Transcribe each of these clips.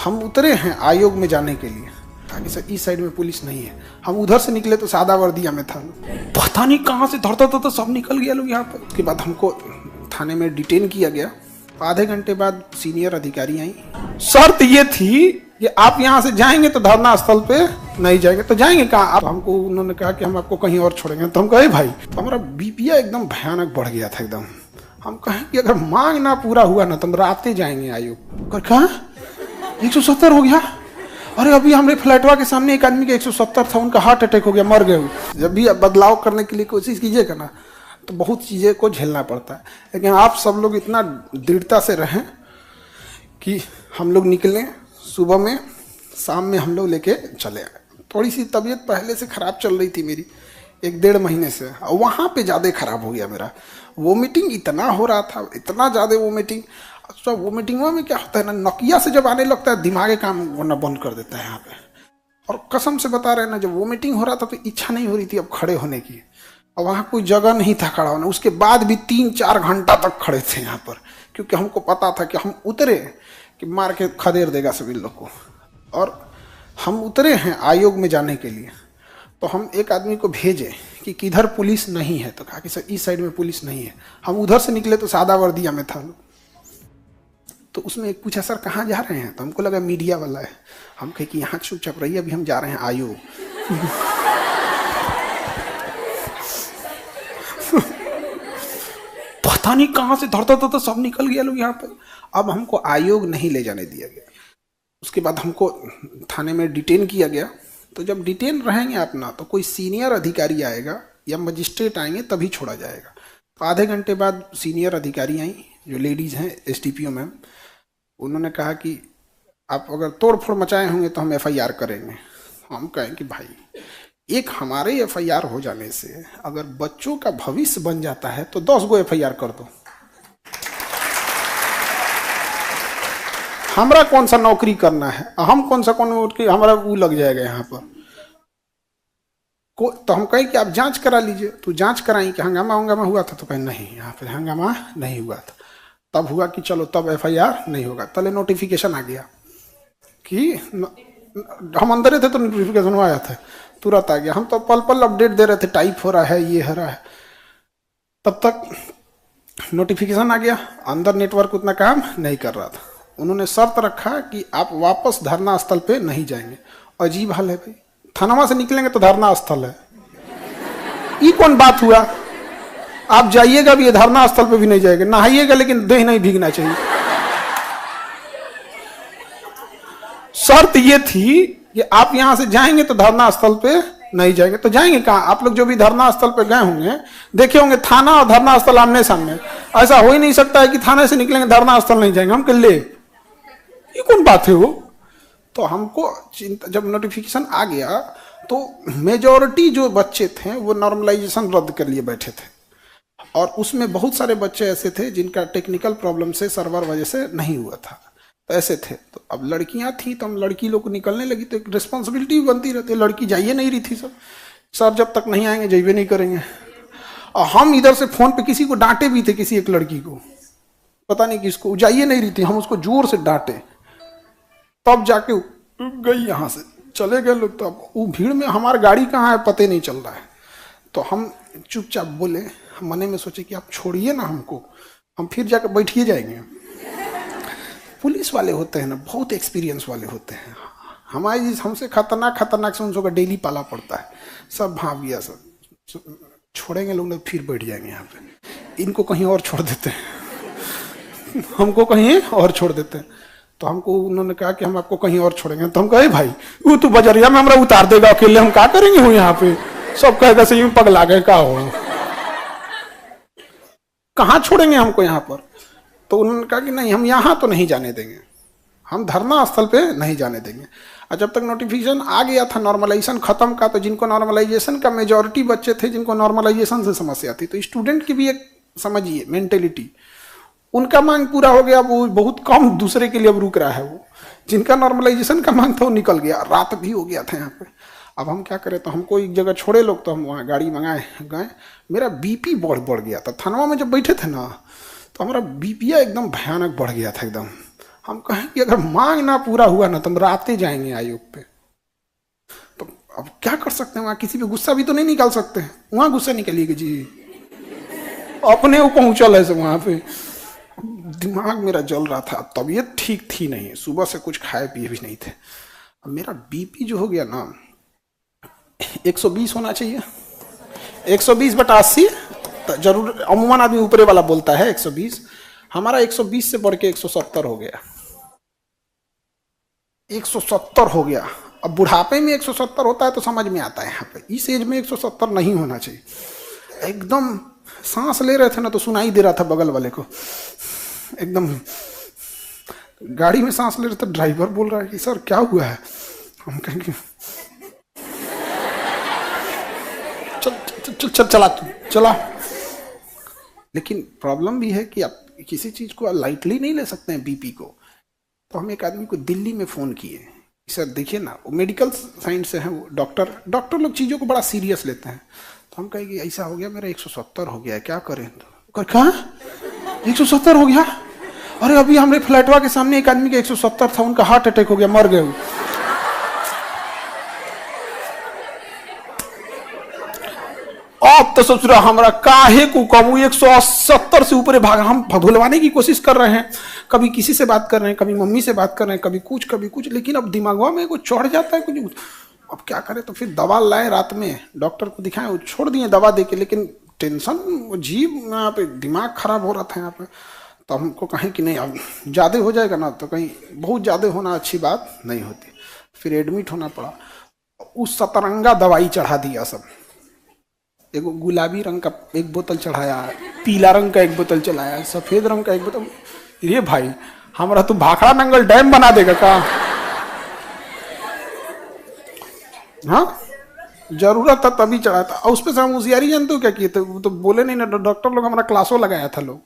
हम उतरे हैं आयोग में जाने के लिए। आगे से इस साइड में पुलिस नहीं है, हम उधर से निकले तो सादा वर्दिया में था। पता नहीं कहाँ से धरता था तो सब निकल गया लोग यहाँ पर। उसके बाद हमको थाने में डिटेन किया गया। आधे घंटे बाद सीनियर अधिकारी आई। शर्त ये थी कि आप यहाँ से जाएंगे तो धरना स्थल पे नहीं जाएंगे तो जाएंगे कहाँ आप। हमको उन्होंने कहा कि हम आपको कहीं और छोड़ेंगे। तो हम कहे भाई, तो हमारा बीपीआ एकदम भयानक बढ़ गया था एकदम। हम कहें कि अगर मांग ना पूरा हुआ ना तो हम रातें जाएंगे आयोग। कहा 170 हो गया? अरे अभी हमारे फ्लैटवा के सामने एक आदमी का 170 था, उनका हार्ट अटैक हो गया, मर गए। जब भी बदलाव करने के लिए कोशिश कीजिएगा ना तो बहुत चीज़ें को झेलना पड़ता है, लेकिन आप सब लोग इतना दृढ़ता से रहें कि हम लोग निकलें सुबह में, शाम में हम लोग लेके चले आए। थोड़ी सी तबीयत पहले से ख़राब चल रही थी मेरी 1-1.5 महीने से, और वहाँ पे ज़्यादा ख़राब हो गया मेरा। वोमिटिंग इतना हो रहा था, इतना ज़्यादा वोमिटिंग। अच्छा, वोमिटिंग में क्या होता है ना, नकिया से जब आने लगता है दिमाग काम होना बंद कर देता है यहाँ पे। और कसम से बता रहे हैं ना, जब वोमिटिंग हो रहा था तो इच्छा नहीं हो रही थी अब खड़े होने की, और वहाँ कोई जगह नहीं था खड़ा होना। उसके बाद भी 3-4 घंटा तक खड़े थे यहाँ पर, क्योंकि हमको पता था कि हम उतरे कि मार के खदेड़ देगा सभी लोग को। और हम उतरे हैं आयोग में जाने के लिए, तो हम एक आदमी को भेजे कि किधर पुलिस नहीं है। तो कहा कि सर इस साइड में पुलिस नहीं है। हम उधर से निकले तो सादा वर्दिया में था। तो उसमें एक पूछा, सर कहाँ जा रहे हैं? तो हमको लगा मीडिया वाला है। हम कहे कि यहाँ चुपचाप रहिए, अभी हम जा रहे हैं आयोग। पता नहीं कहाँ से धरता था तो सब निकल गया लोग यहाँ पर। अब हमको आयोग नहीं ले जाने दिया गया। उसके बाद हमको थाने में डिटेन किया गया। तो जब डिटेन रहेंगे अपना तो कोई सीनियर अधिकारी आएगा या मजिस्ट्रेट आएंगे तभी छोड़ा जाएगा। तो आधे घंटे बाद सीनियर अधिकारी आई, जो लेडीज़ हैं एसडीपीओ मैम। उन्होंने कहा कि आप अगर तोड़ फोड़ मचाए होंगे तो हम एफआईआर करेंगे। हम कहें कि भाई, एक हमारे एफआईआर हो जाने से अगर बच्चों का भविष्य बन जाता है तो 10 गो एफआईआर कर दो। हमारा कौन सा नौकरी करना है, हम कौन हमारा वो लग जाएगा यहाँ पर। तो हम कहें कि आप जांच करा लीजिए। तो जांच कराई कि हंगामा हुआ था? तो कहें नहीं, यहाँ पे हंगामा नहीं हुआ था। तब हुआ कि चलो तब एफआईआर नहीं होगा। तले नोटिफिकेशन आ गया कि हम अंदर थे तो नोटिफिकेशन आया था, तुरंत आ गया। हम तो पल पल अपडेट दे रहे थे, टाइप हो रहा है, ये हो रहा है। तब तक नोटिफिकेशन आ गया। अंदर नेटवर्क उतना काम नहीं कर रहा था। उन्होंने शर्त रखा कि आप वापस धरना स्थल पे नहीं जाएंगे। अजीब हाल है भाई, थाना से निकलेंगे तो धरना स्थल है, ये कौन बात हुआ? आप जाइएगा भी धरना स्थल पे भी नहीं जाएंगे, नहाइएगा लेकिन देह नहीं भीगना चाहिए। शर्त ये थी कि आप यहां से जाएंगे तो धरना स्थल पे नहीं जाएंगे तो जाएंगे कहाँ? आप लोग जो भी धरना स्थल पे गए होंगे देखे होंगे, थाना और धरना स्थल आमने सामने। ऐसा हो ही नहीं सकता है कि थाने से निकलेंगे धरना स्थल नहीं जाएंगे। हम कह ले, ये कौन बात है वो? तो हमको चिंता, जब नोटिफिकेशन आ गया तो मेजॉरिटी जो बच्चे थे वो नॉर्मलाइजेशन रद्द कर लिए बैठे थे, और उसमें बहुत सारे बच्चे ऐसे थे जिनका टेक्निकल प्रॉब्लम से सर्वर वजह से नहीं हुआ था, तो ऐसे थे। तो अब लड़कियां थी तो हम लड़की लोग को निकलने लगी तो एक रिस्पॉन्सिबिलिटी भी बनती रहती है। लड़की जाइए नहीं रही थी, सब सर जब तक नहीं आएंगे जाइए नहीं करेंगे। और हम इधर से फोन पे किसी को डांटे भी थे, किसी एक लड़की को, पता नहीं किसको, जाइए नहीं रही थी, हम उसको जोर से डांटे, तब जाके गई। यहाँ से चले गए लोग। तो अब वो भीड़ में हमारी गाड़ी कहाँ है पता नहीं चल रहा है। तो हम चुपचाप बोले, हम मने में सोचे कि आप छोड़िए ना हमको, हम फिर जाकर बैठिए जाएंगे। पुलिस वाले होते हैं ना, बहुत एक्सपीरियंस वाले होते हैं। हमारे हमसे खतरनाक से उनको डेली पाला पड़ता है। सब भाविया सब छोड़ेंगे लोग ना, फिर बैठ जाएंगे यहाँ पे। इनको कहीं और छोड़ देते हैं, हमको कहीं और छोड़ देते हैं। तो हमको उन्होंने कहा कि हम आपको कहीं और छोड़ेंगे। तो हम कहे भाई, वो तो बजरिया में हमारा उतार देगा अकेले, हम क्या करेंगे हो यहाँ पे? सब कहेगा सही में पगला गए का हो, कहाँ छोड़ेंगे हमको यहाँ पर? तो उन्होंने कहा कि नहीं, हम यहाँ तो नहीं जाने देंगे, हम धरना स्थल पे नहीं जाने देंगे। और जब तक नोटिफिकेशन आ गया था नॉर्मलाइजेशन खत्म का, तो जिनको नॉर्मलाइजेशन का मेजॉरिटी बच्चे थे जिनको नॉर्मलाइजेशन से समस्या थी, तो स्टूडेंट की भी एक समझिए मेंटेलिटी, उनका मांग पूरा हो गया, वो बहुत कम दूसरे के लिए अब रुक रहा है। वो जिनका नॉर्मलाइजेशन का मांग था वो निकल गया, रात भी हो गया था यहाँ पे। अब हम क्या करें? तो हमको एक जगह छोड़े लोग, तो हम वहाँ गाड़ी मंगाए गए। मेरा बीपी बढ़ गया था। थानवा में जब बैठे थे ना तो हमारा बीपीआ एकदम भयानक बढ़ गया था एकदम। हम कहें कि अगर मांग ना पूरा हुआ ना तो हम रातें जाएंगे आयोग पे। तो अब क्या कर सकते हैं, वहां किसी पे गुस्सा भी तो नहीं निकाल सकते हैं, वहां गुस्सा निकलिएगा जी, अपने वो पहुंचल है वहां पे। दिमाग मेरा जल रहा था, तबीयत ठीक थी नहीं, सुबह से कुछ खाए पिए भी नहीं थे। अब मेरा बीपी जो हो गया ना 120 होना चाहिए, 120/80 जरूर अमूमन आदमी ऊपरे वाला बोलता है 120, हमारा 120 से बढ़ के 170 हो गया, 170 हो गया। अब बुढ़ापे में 170 होता है तो समझ में आता है, यहाँ पे इस एज में 170 नहीं होना चाहिए। एकदम सांस ले रहे थे ना तो सुनाई दे रहा था बगल वाले को, एकदम गाड़ी में सांस ले रहे थे, ड्राइवर बोल रहा है कि सर क्या हुआ है, हम कहेंगे चल चल चल चला चला। लेकिन प्रॉब्लम भी है कि आप किसी चीज को लाइटली नहीं ले सकते हैं बीपी को। तो हम एक आदमी को दिल्ली में फोन किए, सर देखिए ना, वो मेडिकल साइंस से है, वो डॉक्टर लोग चीजों को बड़ा सीरियस लेते हैं। तो हम कहें कि ऐसा हो गया, मेरा 170 हो गया है, क्या करें। तो क्या 170 हो गया, अरे अभी हमारे फ्लैटवा के सामने एक आदमी का 170 था, उनका हार्ट अटैक हो गया, मर गए। अब तो सोच रहा हमारा काहे को कम 170 से ऊपर भाग, हम भुलवाने की कोशिश कर रहे हैं, कभी किसी से बात कर रहे हैं, कभी मम्मी से बात कर रहे हैं, कभी कुछ, लेकिन अब दिमागवा में कुछ चढ़ जाता है कुछ। अब क्या करें, तो फिर दवा लाए, रात में डॉक्टर को दिखाएं, वो छोड़ दिए दवा दे के, लेकिन टेंशन जीव यहाँ पे दिमाग खराब हो रहा था यहाँ पे। तो हमको कहें कि नहीं अब ज़्यादा हो जाएगा ना, तो कहीं बहुत ज़्यादा होना अच्छी बात नहीं होती, फिर एडमिट होना पड़ा। उस सतरंगा दवाई चढ़ा दिया सब, एक गुलाबी रंग का एक बोतल चढ़ाया, पीला रंग का एक बोतल चलाया, सफेद रंग का एक बोतल। ये भाई हमारा तो भाखड़ा नंगल डैम बना देगा का। हाँ जरूरत था तभी चढ़ाया था। और उस पर हम होशियारी जानते हो क्या किए थे, वो तो बोले नहीं ना, डॉक्टर लोग हमारा क्लासों लगाया था लोग,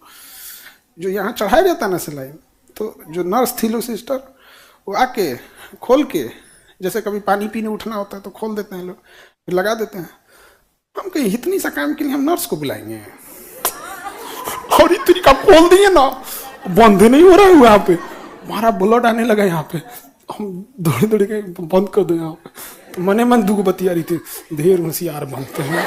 जो यहाँ चढ़ाया जाता है ना सिलाई, तो जो नर्स थी लोग सिस्टर, वो आके खोल के, जैसे कभी पानी पीने उठना होता है तो खोल देते हैं लोग, फिर लगा देते हैं। हम कहीं इतनी सा काम के लिए हम नर्स को बुलाएंगे, और इतनी का खोल दिए ना, बंद नहीं हो रहा है यहाँ पे, हमारा ब्लड आने लगा यहाँ पे, हम दौड़े के बंद कर दो यहाँ पे। तो मने मन दुख बतिया रही थी, ढेर होशियार बनते हैं।